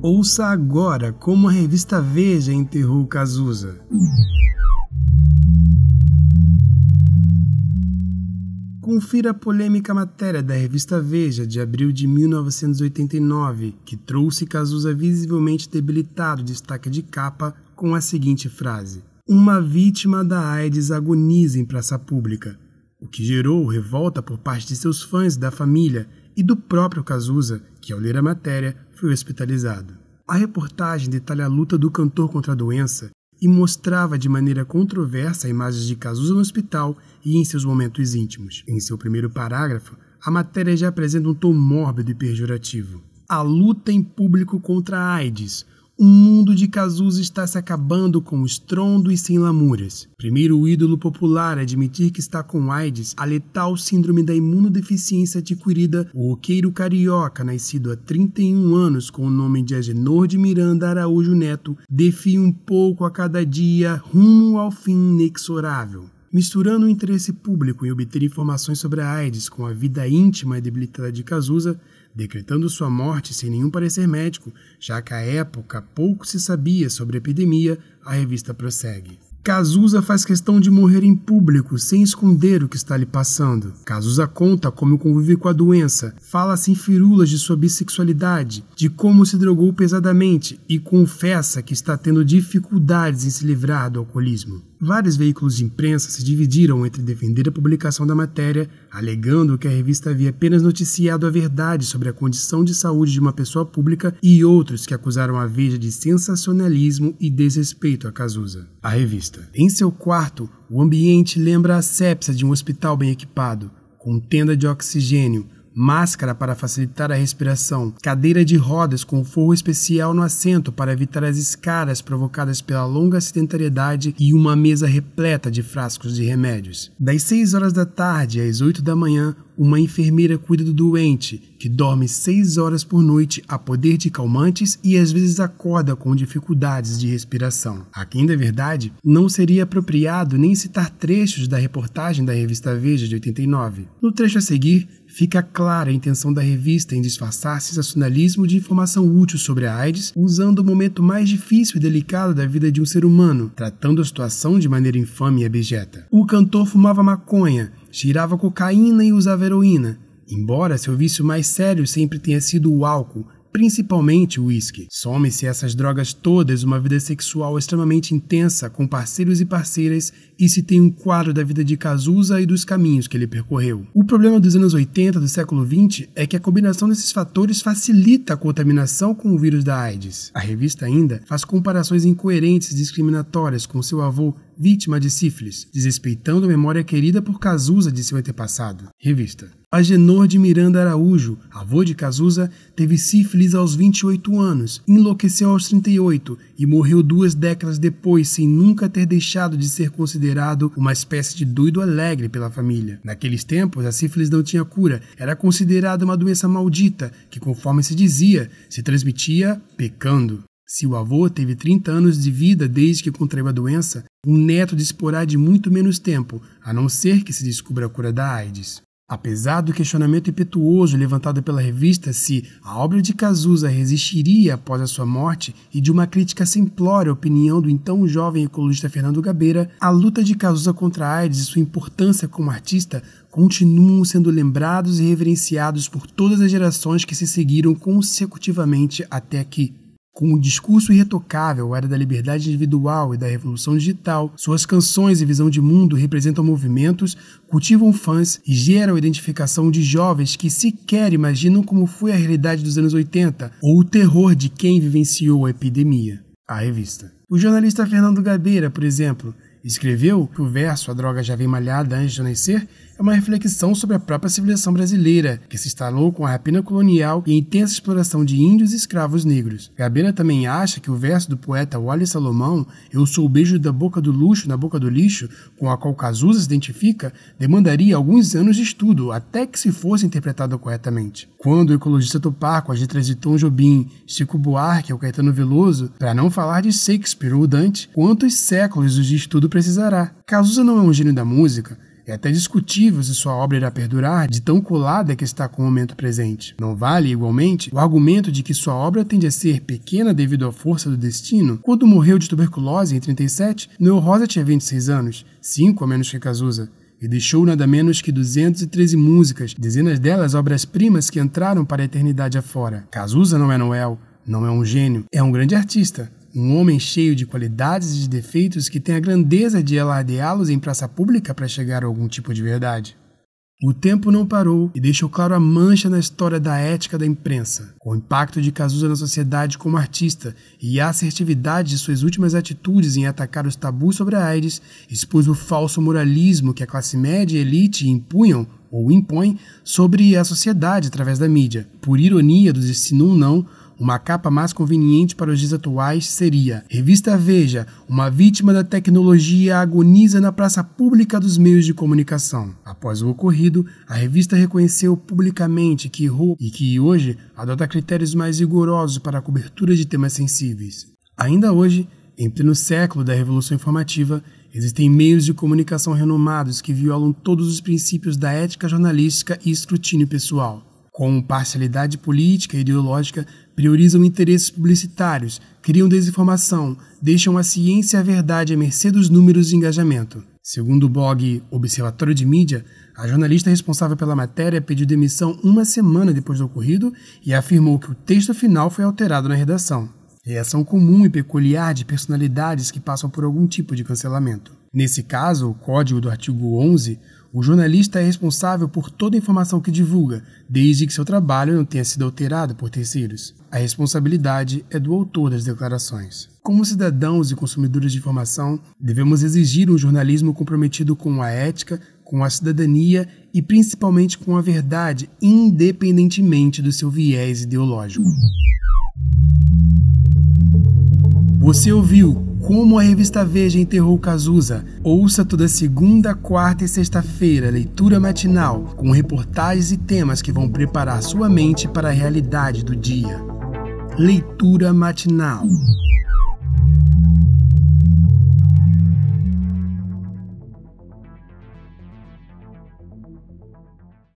Ouça agora como a revista Veja enterrou Cazuza. Confira a polêmica matéria da revista Veja de abril de 1989, que trouxe Cazuza visivelmente debilitado, destaque de capa, com a seguinte frase: "Uma vítima da AIDS agoniza em praça pública", o que gerou revolta por parte de seus fãs, da família e do próprio Cazuza, que ao ler a matéria foi hospitalizado. A reportagem detalha a luta do cantor contra a doença e mostrava de maneira controversa imagens de Cazuza no hospital e em seus momentos íntimos. Em seu primeiro parágrafo, a matéria já apresenta um tom mórbido e pejorativo. A luta em público contra a AIDS. O mundo de Cazuza está se acabando com estrondo e sem lamúrias. Primeiro o ídolo popular a admitir que está com AIDS, a letal síndrome da imunodeficiência adquirida, o roqueiro carioca, nascido há 31 anos com o nome de Agenor de Miranda Araújo Neto, defia um pouco a cada dia rumo ao fim inexorável. Misturando o interesse público em obter informações sobre a AIDS com a vida íntima e debilitada de Cazuza, decretando sua morte sem nenhum parecer médico, já que à época pouco se sabia sobre a epidemia, a revista prossegue. Cazuza faz questão de morrer em público, sem esconder o que está lhe passando. Cazuza conta como convive com a doença, fala sem firulas de sua bissexualidade, de como se drogou pesadamente e confessa que está tendo dificuldades em se livrar do alcoolismo. Vários veículos de imprensa se dividiram entre defender a publicação da matéria, alegando que a revista havia apenas noticiado a verdade sobre a condição de saúde de uma pessoa pública, e outros que acusaram a Veja de sensacionalismo e desrespeito a Cazuza. A revista. Em seu quarto, o ambiente lembra a asepsia de um hospital bem equipado, com tenda de oxigênio, máscara para facilitar a respiração, cadeira de rodas com forro especial no assento para evitar as escaras provocadas pela longa sedentariedade e uma mesa repleta de frascos de remédios. Das 6 horas da tarde às 8 da manhã, uma enfermeira cuida do doente, que dorme 6 horas por noite a poder de calmantes e às vezes acorda com dificuldades de respiração. Aqui, ainda é verdade, não seria apropriado nem citar trechos da reportagem da revista Veja de 89. No trecho a seguir, fica clara a intenção da revista em disfarçar sensacionalismo de informação útil sobre a AIDS, usando o momento mais difícil e delicado da vida de um ser humano, tratando a situação de maneira infame e abjeta. O cantor fumava maconha, cheirava cocaína e usava heroína, embora seu vício mais sério sempre tenha sido o álcool, principalmente o uísque. Some-se essas drogas todas uma vida sexual extremamente intensa com parceiros e parceiras, e se tem um quadro da vida de Cazuza e dos caminhos que ele percorreu. O problema dos anos 80 do século XX é que a combinação desses fatores facilita a contaminação com o vírus da AIDS. A revista ainda faz comparações incoerentes e discriminatórias com seu avô, vítima de sífilis, desrespeitando a memória querida por Cazuza de seu antepassado. Revista. Agenor de Miranda Araújo, avô de Cazuza, teve sífilis aos 28 anos, enlouqueceu aos 38 e morreu 2 décadas depois sem nunca ter deixado de ser considerado uma espécie de doido alegre pela família. Naqueles tempos, a sífilis não tinha cura, era considerada uma doença maldita que, conforme se dizia, se transmitia pecando. Se o avô teve 30 anos de vida desde que contraiu a doença, um neto disporá de muito menos tempo, a não ser que se descubra a cura da AIDS. Apesar do questionamento impetuoso levantado pela revista se a obra de Cazuza resistiria após a sua morte e de uma crítica simplória à opinião do então jovem ecologista Fernando Gabeira, a luta de Cazuza contra a AIDS e sua importância como artista continuam sendo lembrados e reverenciados por todas as gerações que se seguiram consecutivamente até aqui. Com um discurso irretocável à era da liberdade individual e da revolução digital, suas canções e visão de mundo representam movimentos, cultivam fãs e geram a identificação de jovens que sequer imaginam como foi a realidade dos anos 80 ou o terror de quem vivenciou a epidemia. A revista. O jornalista Fernando Gabeira, por exemplo, escreveu que o verso "A droga já vem malhada antes de eu nascer" é uma reflexão sobre a própria civilização brasileira, que se instalou com a rapina colonial e a intensa exploração de índios e escravos negros. Gabeira também acha que o verso do poeta Wally Salomão, "Eu sou o beijo da boca do luxo na boca do lixo", com a qual Cazuza se identifica, demandaria alguns anos de estudo até que se fosse interpretado corretamente. Quando o ecologista topar com as letras de Tom Jobim, Chico Buarque ou Caetano Veloso, para não falar de Shakespeare ou Dante, quantos séculos de estudo precisará? Cazuza não é um gênio da música, É até discutível se sua obra irá perdurar, de tão colada que está com o momento presente. Não vale, igualmente, o argumento de que sua obra tende a ser pequena devido à força do destino. Quando morreu de tuberculose em 37, Noel Rosa tinha 26 anos, 5 a menos que Cazuza, e deixou nada menos que 213 músicas, dezenas delas obras-primas que entraram para a eternidade afora. Cazuza não é Noel, não é um gênio, é um grande artista. Um homem cheio de qualidades e de defeitos que tem a grandeza de alardeá-los em praça pública para chegar a algum tipo de verdade. O tempo não parou e deixou claro a mancha na história da ética da imprensa. Com o impacto de Cazuza na sociedade como artista e a assertividade de suas últimas atitudes em atacar os tabus sobre a AIDS, expôs o falso moralismo que a classe média e elite impunham ou impõem sobre a sociedade através da mídia. Por ironia do destino ou não, uma capa mais conveniente para os dias atuais seria: Revista Veja, uma vítima da tecnologia agoniza na praça pública dos meios de comunicação. Após o ocorrido, a revista reconheceu publicamente que errou e que hoje adota critérios mais rigorosos para a cobertura de temas sensíveis. Ainda hoje, em pleno século da Revolução Informativa, existem meios de comunicação renomados que violam todos os princípios da ética jornalística e escrutínio pessoal. Com parcialidade política e ideológica, priorizam interesses publicitários, criam desinformação, deixam a ciência e a verdade à mercê dos números de engajamento. Segundo o blog Observatório de Mídia, a jornalista responsável pela matéria pediu demissão uma semana depois do ocorrido e afirmou que o texto final foi alterado na redação. Reação comum e peculiar de personalidades que passam por algum tipo de cancelamento. Nesse caso, o código do artigo 11, o jornalista é responsável por toda a informação que divulga, desde que seu trabalho não tenha sido alterado por terceiros. A responsabilidade é do autor das declarações. Como cidadãos e consumidores de informação, devemos exigir um jornalismo comprometido com a ética, com a cidadania e principalmente com a verdade, independentemente do seu viés ideológico. Você ouviu Como a Revista Veja Enterrou Cazuza? Ouça toda segunda, quarta e sexta-feira, leitura matinal, com reportagens e temas que vão preparar sua mente para a realidade do dia. Leitura matinal.